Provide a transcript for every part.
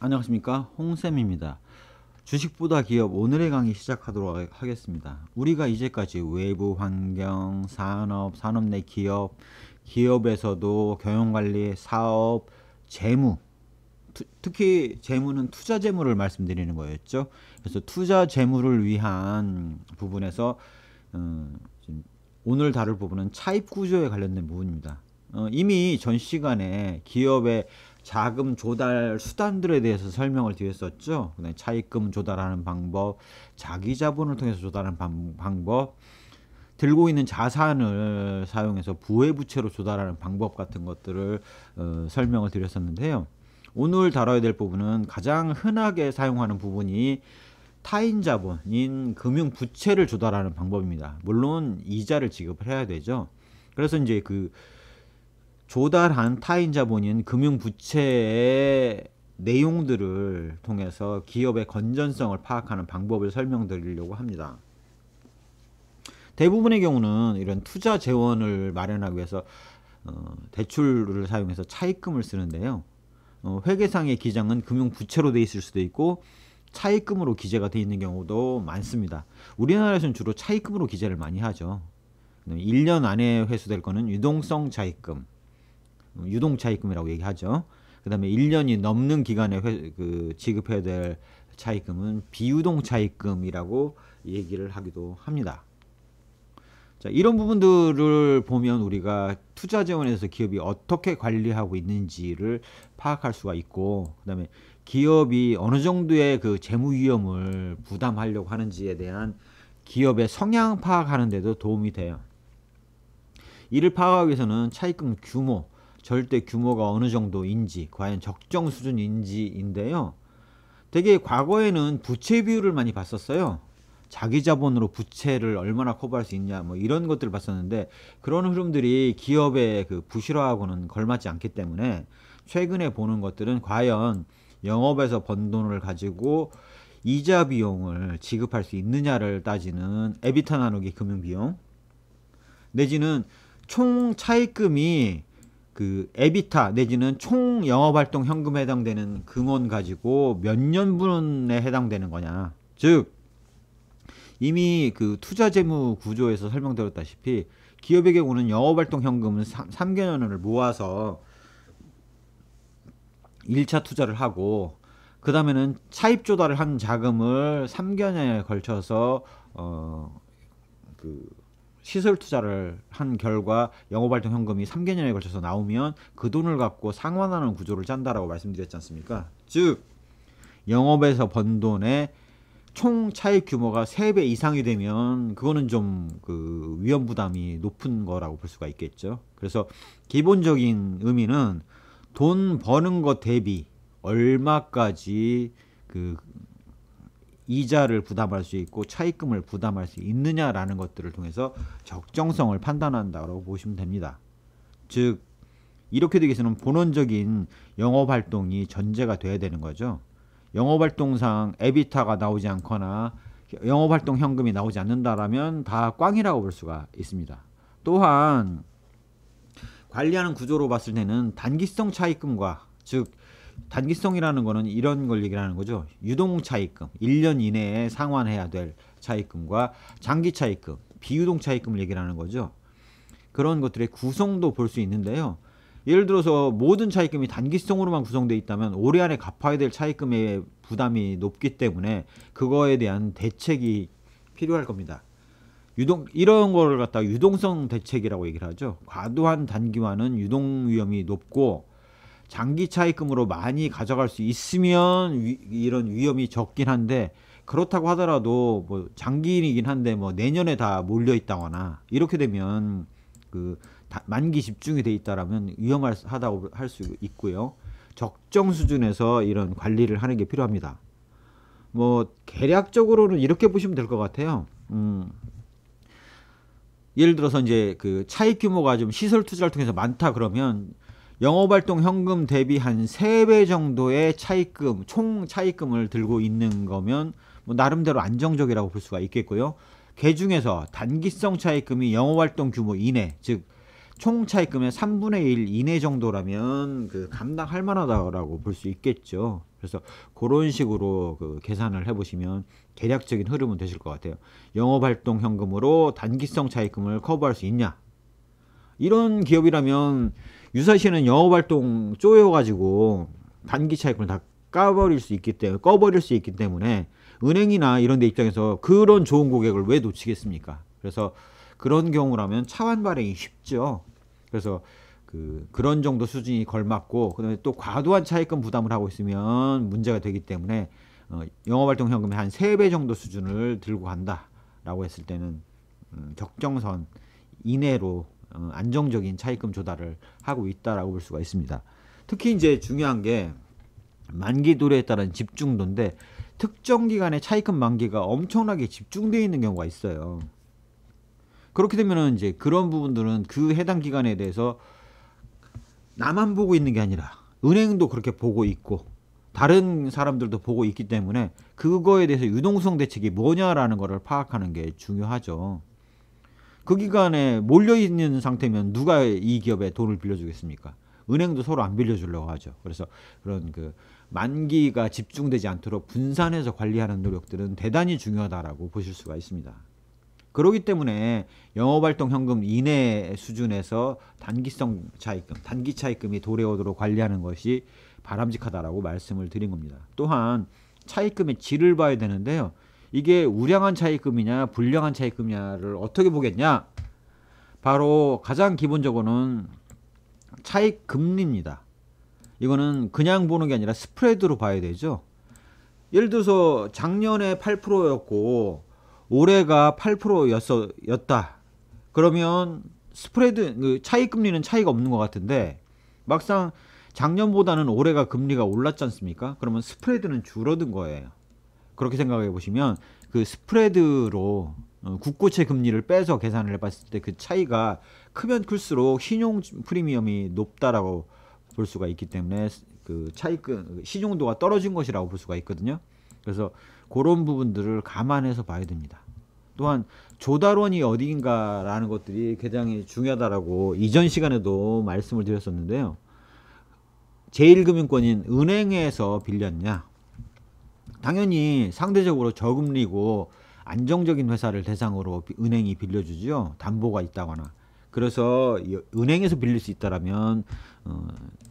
안녕하십니까, 홍쌤입니다. 주식보다 기업 오늘의 강의 시작하도록 하겠습니다. 우리가 이제까지 외부 환경, 산업, 산업 내 기업, 기업에서도 경영관리, 사업, 재무, 특히 재무는 투자 재무를 말씀드리는 거였죠. 그래서 투자 재무를 위한 부분에서 오늘 다룰 부분은 차입 구조에 관련된 부분입니다. 이미 전 시간에 기업의 자금 조달 수단들에 대해서 설명을 드렸었죠. 그다음에 차입금 조달하는 방법, 자기 자본을 통해서 조달하는 방법, 들고 있는 자산을 사용해서 부회부채로 조달하는 방법 같은 것들을 설명을 드렸었는데요. 오늘 다뤄야 될 부분은 가장 흔하게 사용하는 부분이 타인 자본인 금융 부채를 조달하는 방법입니다. 물론 이자를 지급을 해야 되죠. 그래서 이제 그 조달한 타인 자본인 금융 부채의 내용들을 통해서 기업의 건전성을 파악하는 방법을 설명드리려고 합니다. 대부분의 경우는 이런 투자 재원을 마련하기 위해서 대출을 사용해서 차입금을 쓰는데요. 회계상의 기장은 금융 부채로 돼 있을 수도 있고 차입금으로 기재가 돼 있는 경우도 많습니다. 우리나라에서는 주로 차입금으로 기재를 많이 하죠. 1년 안에 회수될 거는 유동성 차입금, 유동차입금이라고 얘기하죠. 그 다음에 1년이 넘는 기간에 지급해야 될 차입금은 비유동차입금이라고 얘기를 하기도 합니다. 자, 이런 부분들을 보면 우리가 투자 재원에서 기업이 어떻게 관리하고 있는지를 파악할 수가 있고, 그 다음에 기업이 어느 정도의 그 재무 위험을 부담하려고 하는지에 대한 기업의 성향 파악하는 데도 도움이 돼요. 이를 파악하기 위해서는 차입금 규모, 절대 규모가 어느 정도인지, 과연 적정 수준인지인데요. 되게 과거에는 부채 비율을 많이 봤었어요. 자기 자본으로 부채를 얼마나 커버할 수 있냐, 뭐 이런 것들을 봤었는데, 그런 흐름들이 기업의 그 부실화하고는 걸맞지 않기 때문에 최근에 보는 것들은 과연 영업에서 번 돈을 가지고 이자 비용을 지급할 수 있느냐를 따지는 에비타 나누기 금융 비용, 내지는 총 차입금이 그 에비타 내지는 총 영업활동 현금에 해당되는 금원 가지고 몇 년분에 해당되는 거냐. 즉 이미 그 투자 재무 구조에서 설명드렸다시피 기업의 경우는 영업활동 현금은 3개년을 모아서 1차 투자를 하고, 그 다음에는 차입 조달을 한 자금을 3개년에 걸쳐서 시설 투자를 한 결과 영업활동 현금이 3개년에 걸쳐서 나오면 그 돈을 갖고 상환하는 구조를 짠다라고 말씀드렸지 않습니까? 즉 영업에서 번 돈의 총 차입 규모가 3배 이상이 되면 그거는 좀 그 위험 부담이 높은 거라고 볼 수가 있겠죠. 그래서 기본적인 의미는 돈 버는 것 대비 얼마까지 그 이자를 부담할 수 있고 차입금을 부담할 수 있느냐라는 것들을 통해서 적정성을 판단한다고 보시면 됩니다. 즉 이렇게 되기 위해서는 본원적인 영업활동이 전제가 돼야 되는 거죠. 영업활동상 에비타가 나오지 않거나 영업활동 현금이 나오지 않는다라면 다 꽝이라고 볼 수가 있습니다. 또한 관리하는 구조로 봤을 때는 단기성 차입금과, 즉 단기성이라는 거는 이런 걸 얘기하는 거죠. 유동 차입금, 1년 이내에 상환해야 될 차입금과 장기 차입금, 비유동 차입금을 얘기하는 거죠. 그런 것들의 구성도 볼 수 있는데요. 예를 들어서 모든 차입금이 단기성으로만 구성되어 있다면 올해 안에 갚아야 될 차입금의 부담이 높기 때문에 그거에 대한 대책이 필요할 겁니다. 이런 거를 갖다가 유동성 대책이라고 얘기를 하죠. 과도한 단기화는 유동 위험이 높고 장기 차입금으로 많이 가져갈 수 있으면 이런 위험이 적긴 한데, 그렇다고 하더라도 뭐 장기이긴 한데 뭐 내년에 다 몰려 있다거나 이렇게 되면 그 만기 집중이 돼 있다라면 위험하다고 할 수 있고요. 적정 수준에서 이런 관리를 하는 게 필요합니다. 뭐 계략적으로는 이렇게 보시면 될 것 같아요. 예를 들어서 이제 그 차입 규모가 좀 시설 투자를 통해서 많다 그러면 영업활동 현금 대비 한 3배 정도의 차입금, 총 차입금을 들고 있는 거면 뭐 나름대로 안정적이라고 볼 수가 있겠고요. 그 중에서 단기성 차입금이 영업활동 규모 이내, 즉 총 차입금의 3분의 1 이내 정도라면 그 감당할 만하다고 볼 수 있겠죠. 그래서 그런 식으로 그 계산을 해보시면 대략적인 흐름은 되실 것 같아요. 영업활동 현금으로 단기성 차입금을 커버할 수 있냐? 이런 기업이라면 유사시에는 영업활동 쪼여가지고 단기 차입금을 다 꺼버릴 수 있기 때문에 은행이나 이런 데 입장에서 그런 좋은 고객을 왜 놓치겠습니까? 그래서 그런 경우라면 차환 발행이 쉽죠. 그래서 그런 정도 수준이 걸맞고, 그다음에 또 과도한 차입금 부담을 하고 있으면 문제가 되기 때문에 영업활동 현금의 한 3배 정도 수준을 들고 간다라고 했을 때는 적정선 이내로 안정적인 차입금 조달을 하고 있다라고 볼 수가 있습니다. 특히 이제 중요한 게 만기 도래에 따른 집중도인데, 특정 기간에 차입금 만기가 엄청나게 집중되어 있는 경우가 있어요. 그렇게 되면은 이제 그런 부분들은 그 해당 기간에 대해서 나만 보고 있는 게 아니라 은행도 그렇게 보고 있고 다른 사람들도 보고 있기 때문에 그거에 대해서 유동성 대책이 뭐냐라는 것을 파악하는 게 중요하죠. 그 기간에 몰려있는 상태면 누가 이 기업에 돈을 빌려주겠습니까? 은행도 서로 안 빌려주려고 하죠. 그래서 그런 만기가 집중되지 않도록 분산해서 관리하는 노력들은 대단히 중요하다라고 보실 수가 있습니다. 그렇기 때문에 영업활동 현금 이내 수준에서 단기성 차입금, 단기 차입금이 도래오도록 관리하는 것이 바람직하다라고 말씀을 드린 겁니다. 또한 차입금의 질을 봐야 되는데요. 이게 우량한 차입금이냐 불량한 차입금이냐를 어떻게 보겠냐? 바로 가장 기본적으로는 차입금리입니다. 이거는 그냥 보는 게 아니라 스프레드로 봐야 되죠. 예를 들어서 작년에 8%였고 올해가 8%였다. 그러면 스프레드 차입금리는 차이가 없는 것 같은데 막상 작년보다는 올해가 금리가 올랐지 않습니까? 그러면 스프레드는 줄어든 거예요. 그렇게 생각해 보시면 그 스프레드로 국고채 금리를 빼서 계산을 해봤을 때 그 차이가 크면 클수록 신용 프리미엄이 높다라고 볼 수가 있기 때문에 그 차입금 신용도가 떨어진 것이라고 볼 수가 있거든요. 그래서 그런 부분들을 감안해서 봐야 됩니다. 또한 조달원이 어디인가라는 것들이 굉장히 중요하다라고 이전 시간에도 말씀을 드렸었는데요. 제1금융권인 은행에서 빌렸냐? 당연히 상대적으로 저금리고 안정적인 회사를 대상으로 은행이 빌려주죠. 담보가 있다거나. 그래서 은행에서 빌릴 수 있다라면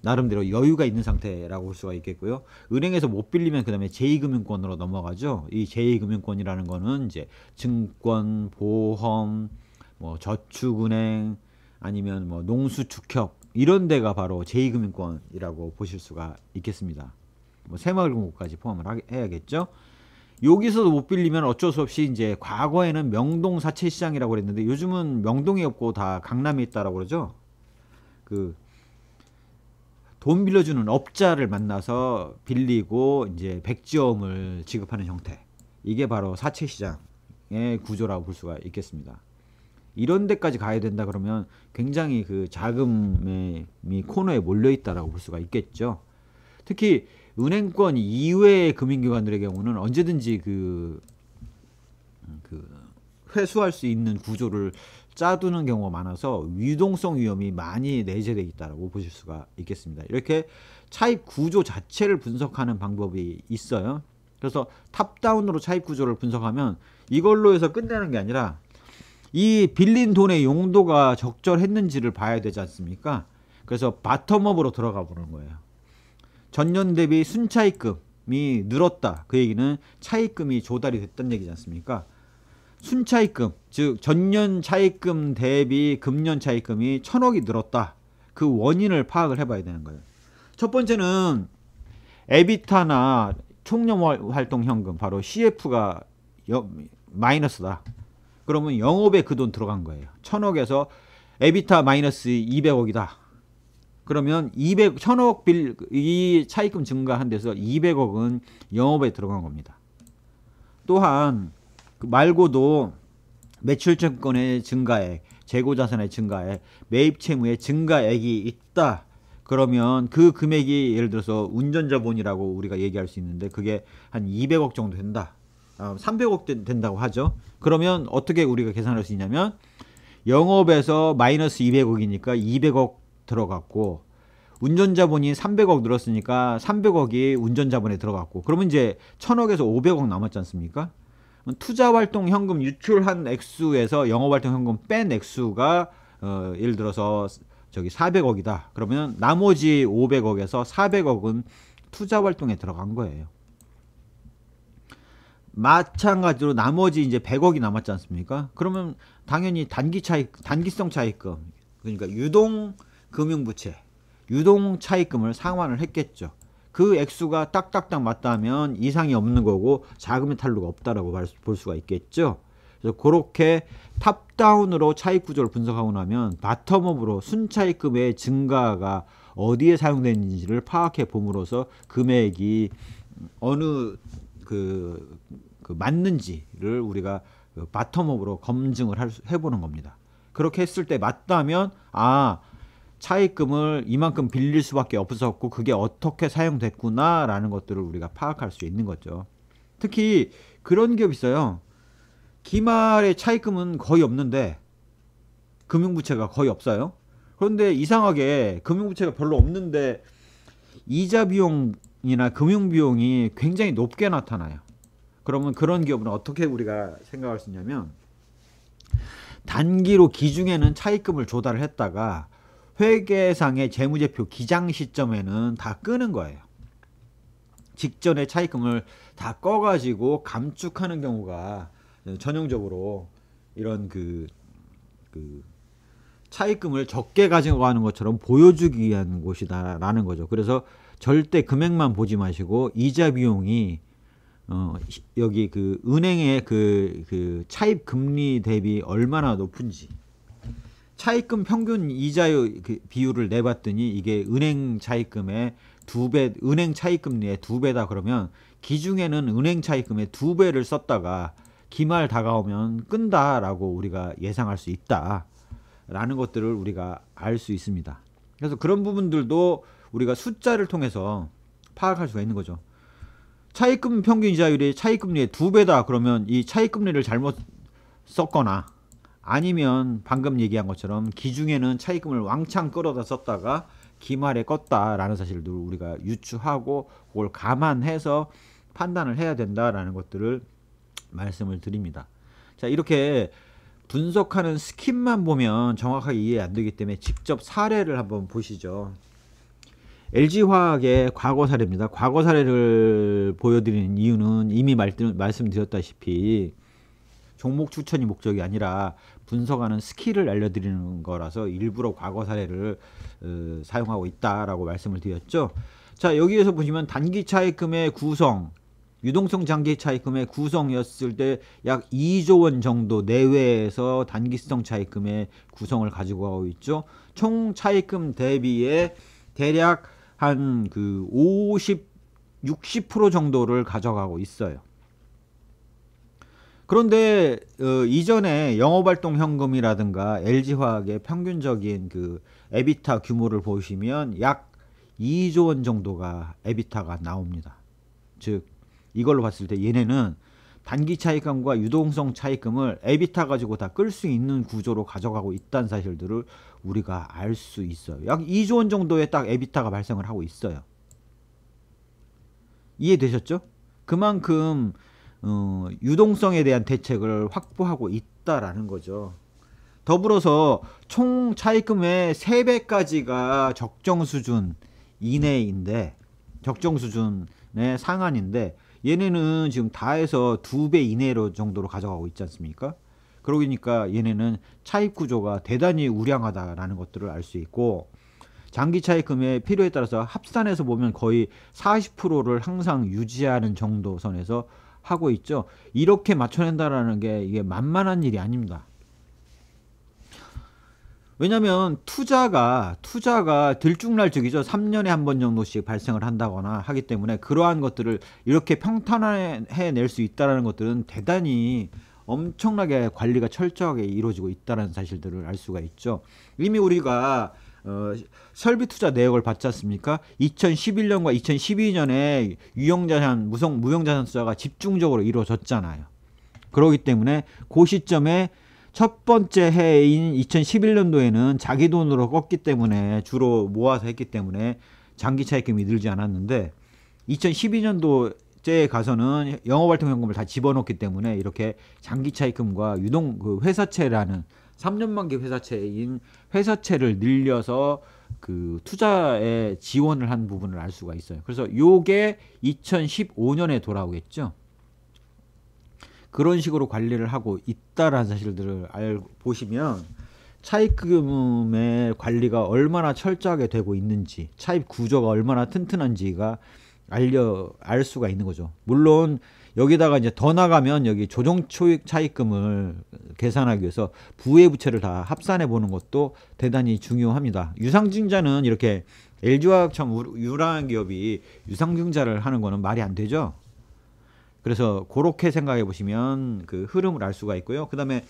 나름대로 여유가 있는 상태라고 볼 수가 있겠고요. 은행에서 못 빌리면 그다음에 제2금융권으로 넘어가죠. 이 제2금융권이라는 거는 이제 증권, 보험, 뭐 저축은행 아니면 뭐 농수축협 이런 데가 바로 제2금융권이라고 보실 수가 있겠습니다. 뭐 새마을금고까지 포함을 해야겠죠. 여기서도 못 빌리면 어쩔 수 없이 이제 과거에는 명동 사채 시장이라고 그랬는데 요즘은 명동이 없고 다 강남에 있다라고 그러죠. 돈 빌려주는 업자를 만나서 빌리고 이제 백지엄을 지급하는 형태. 이게 바로 사채 시장의 구조라고 볼 수가 있겠습니다. 이런 데까지 가야 된다 그러면 굉장히 그 자금이 코너에 몰려 있다라고 볼 수가 있겠죠. 특히 은행권 이외의 금융기관들의 경우는 언제든지 회수할 수 있는 구조를 짜두는 경우가 많아서 유동성 위험이 많이 내재되어 있다고 보실 수가 있겠습니다. 이렇게 차입 구조 자체를 분석하는 방법이 있어요. 그래서 탑다운으로 차입 구조를 분석하면 이걸로 해서 끝내는 게 아니라 이 빌린 돈의 용도가 적절했는지를 봐야 되지 않습니까? 그래서 바텀업으로 들어가 보는 거예요. 전년 대비 순차입금이 늘었다. 그 얘기는 차입금이 조달이 됐다는 얘기지 않습니까? 순차입금, 즉 전년 차입금 대비 금년 차입금이 1,000억이 늘었다. 그 원인을 파악을 해봐야 되는 거예요. 첫 번째는 에비타나 총영업활동 현금, 바로 CF가 마이너스다. 그러면 영업에 그 돈 들어간 거예요. 1,000억에서 에비타 마이너스 200억이다. 그러면 1,000억 이 차입금 증가한 데서 200억은 영업에 들어간 겁니다. 또한 말고도 매출증권의 증가액, 재고자산의 증가액, 매입 채무의 증가액이 있다. 그러면 그 금액이 예를 들어서 운전자본이라고 우리가 얘기할 수 있는데 그게 한 200억 정도 된다. 300억 된다고 하죠. 그러면 어떻게 우리가 계산할 수 있냐면 영업에서 마이너스 200억이니까 200억 들어갔고 운전자본이 300억 늘었으니까 300억이 운전자본에 들어갔고, 그러면 이제 1000억에서 500억 남았지 않습니까? 투자활동 현금 유출한 액수에서 영업활동 현금 뺀 액수가 예를 들어서 저기 400억이다. 그러면 나머지 500억에서 400억은 투자활동에 들어간 거예요. 마찬가지로 나머지 이제 100억이 남았지 않습니까? 그러면 당연히 단기성 차입금, 그러니까 유동금융부채, 유동 차입금을 상환을 했겠죠. 그 액수가 딱딱딱 맞다면 이상이 없는 거고 자금의 탈루가 없다라고 볼 수가 있겠죠. 그래서 그렇게 탑다운으로 차입 구조를 분석하고 나면 바텀업으로 순차입금의 증가가 어디에 사용되는지를 파악해 봄으로써 금액이 어느 맞는지를 우리가 바텀업으로 검증을 해보는 겁니다. 그렇게 했을 때 맞다면 차입금을 이만큼 빌릴 수밖에 없었고 그게 어떻게 사용됐구나 라는 것들을 우리가 파악할 수 있는 거죠. 특히 그런 기업이 있어요. 기말에 차입금은 거의 없는데 금융부채가 거의 없어요. 그런데 이상하게 금융부채가 별로 없는데 이자 비용이나 금융비용이 굉장히 높게 나타나요. 그러면 그런 기업은 어떻게 우리가 생각할 수 있냐면, 단기로 기중에는 차입금을 조달을 했다가 회계상의 재무제표 기장 시점에는 다 끄는 거예요. 직전에 차입금을 다 꺼가지고 감축하는 경우가 전형적으로 이런 차입금을 적게 가지고 가는 것처럼 보여주기 위한 곳이다라는 거죠. 그래서 절대 금액만 보지 마시고 이자 비용이 여기 은행의 차입 금리 대비 얼마나 높은지, 차입금 평균 이자의 비율을 내봤더니 이게 은행 차입금의 2배, 은행 차입금리의 2배다. 그러면 기중에는 은행 차입금의 2배를 썼다가 기말 다가오면 끈다라고 우리가 예상할 수 있다라는 것들을 우리가 알 수 있습니다. 그래서 그런 부분들도 우리가 숫자를 통해서 파악할 수가 있는 거죠. 차입금 평균 이자율이 차입금리의 2배다. 그러면 이 차입금리를 잘못 썼거나 아니면 방금 얘기한 것처럼 기중에는 차입금을 왕창 끌어다 썼다가 기말에 껐다라는 사실을 우리가 유추하고 그걸 감안해서 판단을 해야 된다라는 것들을 말씀을 드립니다. 자, 이렇게 분석하는 스킵만 보면 정확하게 이해 안 되기 때문에 직접 사례를 한번 보시죠. LG화학의 과거 사례입니다. 과거 사례를 보여드리는 이유는 이미 말씀드렸다시피 종목 추천이 목적이 아니라 분석하는 스킬을 알려드리는 거라서 일부러 과거 사례를 사용하고 있다라고 말씀을 드렸죠. 자, 여기에서 보시면 단기 차입금의 구성, 유동성 장기 차입금의 구성이었을 때 약 2조 원 정도 내외에서 단기성 차입금의 구성을 가지고 가고 있죠. 총 차입금 대비에 대략 한 50, 60% 정도를 가져가고 있어요. 그런데 이전에 영업활동 현금이라든가 LG화학의 평균적인 에비타 규모를 보시면 약 2조 원 정도가 에비타가 나옵니다. 즉 이걸로 봤을 때 얘네는 단기 차입금과 유동성 차입금을 에비타 가지고 다 끌 수 있는 구조로 가져가고 있다는 사실들을 우리가 알 수 있어요. 약 2조 원 정도의 딱 에비타가 발생을 하고 있어요. 이해되셨죠? 그만큼 유동성에 대한 대책을 확보하고 있다라는 거죠. 더불어서 총 차입금의 3배까지가 적정 수준 이내인데, 적정 수준의 상한인데 얘네는 지금 다 해서 2배 이내로 정도로 가져가고 있지 않습니까? 그러니까 얘네는 차입 구조가 대단히 우량하다라는 것들을 알 수 있고, 장기 차입금의 필요에 따라서 합산해서 보면 거의 40%를 항상 유지하는 정도 선에서 하고 있죠. 이렇게 맞춰낸다라는 게 이게 만만한 일이 아닙니다. 왜냐면 투자가 들쭉날쭉이죠. 3년에 한 번 정도씩 발생을 한다거나 하기 때문에 그러한 것들을 이렇게 평탄해낼 수 있다는 것들은 대단히 엄청나게 관리가 철저하게 이루어지고 있다는 사실들을 알 수가 있죠. 이미 우리가 설비 투자 내역을 봤지 않습니까? 2011년과 2012년에 유형자산, 무형자산 투자가 집중적으로 이루어졌잖아요. 그렇기 때문에 그 시점에 첫 번째 해인 2011년도에는 자기 돈으로 껐기 때문에 주로 모아서 했기 때문에 장기 차입금이 늘지 않았는데 2012년도째에 가서는 영업활동 현금을 다 집어넣기 때문에 이렇게 장기 차입금과 유동 그 회사채라는 3년 만기 회사채인 회사채를 늘려서 그 투자에 지원을 한 부분을 알 수가 있어요. 그래서 요게 2015년에 돌아오겠죠. 그런 식으로 관리를 하고 있다라는 사실들을 보시면 차입금의 관리가 얼마나 철저하게 되고 있는지, 차입 구조가 얼마나 튼튼한지가 알 수가 있는 거죠. 물론 여기다가 이제 더 나가면 여기 조정 초익 차입금을 계산하기 위해서 부의 부채를 다 합산해 보는 것도 대단히 중요합니다. 유상증자는 이렇게 LG화학처럼 유라한 기업이 유상증자를 하는 거는 말이 안 되죠. 그래서 그렇게 생각해 보시면 그 흐름을 알 수가 있고요. 그 다음에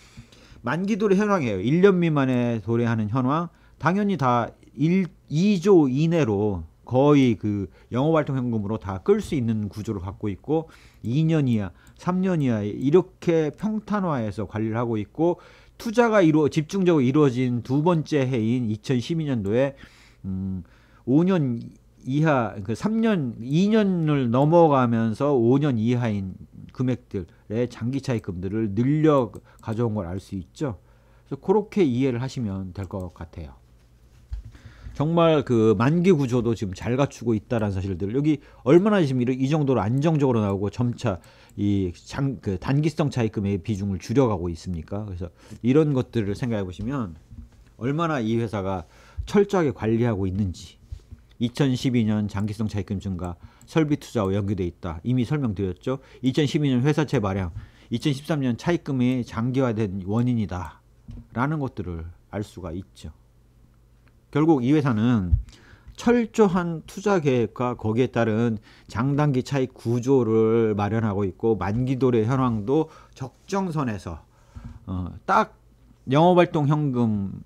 만기 도래 현황이에요. 1년 미만에 도래하는 현황. 당연히 다 2조 이내로 거의 그 영업활동 현금으로 다 끌 수 있는 구조를 갖고 있고 2년 이하, 3년 이하 이렇게 평탄화해서 관리를 하고 있고 투자가 집중적으로 이루어진 두 번째 해인 2012년도에 5년 이하, 그 3년, 2년을 넘어가면서 5년 이하인 금액들의 장기 차입금들을 늘려 가져온 걸 알 수 있죠. 그래서 그렇게 이해를 하시면 될 것 같아요. 정말 그 만기 구조도 지금 잘 갖추고 있다라는 사실들, 여기 얼마나 지금 이 정도로 안정적으로 나오고 점차 그 단기성 차입금의 비중을 줄여가고 있습니까? 그래서 이런 것들을 생각해 보시면 얼마나 이 회사가 철저하게 관리하고 있는지. 2012년 장기성 차입금 증가 설비 투자와 연계되어 있다. 이미 설명드렸죠. 2012년 회사채 발행, 2013년 차입금이 장기화된 원인이다. 라는 것들을 알 수가 있죠. 결국 이 회사는 철저한 투자 계획과 거기에 따른 장단기 차익 구조를 마련하고 있고 만기 도래 현황도 적정선에서 딱 영업활동 현금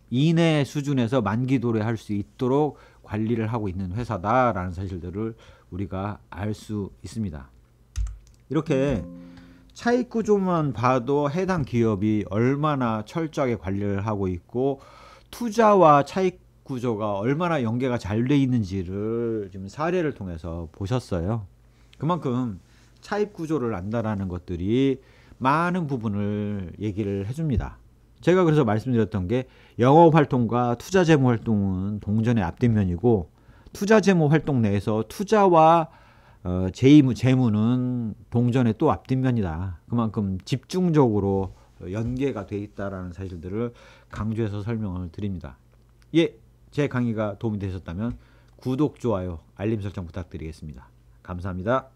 이내 수준에서 만기 도래할 수 있도록 관리를 하고 있는 회사다라는 사실들을 우리가 알 수 있습니다. 이렇게 차익 구조만 봐도 해당 기업이 얼마나 철저하게 관리를 하고 있고 투자와 차익 구조가 얼마나 연계가 잘 돼 있는지를 지금 사례를 통해서 보셨어요. 그만큼 차익 구조를 안다라는 것들이 많은 부분을 얘기를 해줍니다. 제가 그래서 말씀드렸던 게 영업활동과 투자재무활동은 동전의 앞뒷면이고 투자재무활동 내에서 투자와 재무는 동전의 또 앞뒷면이다. 그만큼 집중적으로 연계가 돼 있다라는 사실들을 강조해서 설명을 드립니다. 예, 제 강의가 도움이 되셨다면 구독, 좋아요, 알림 설정 부탁드리겠습니다. 감사합니다.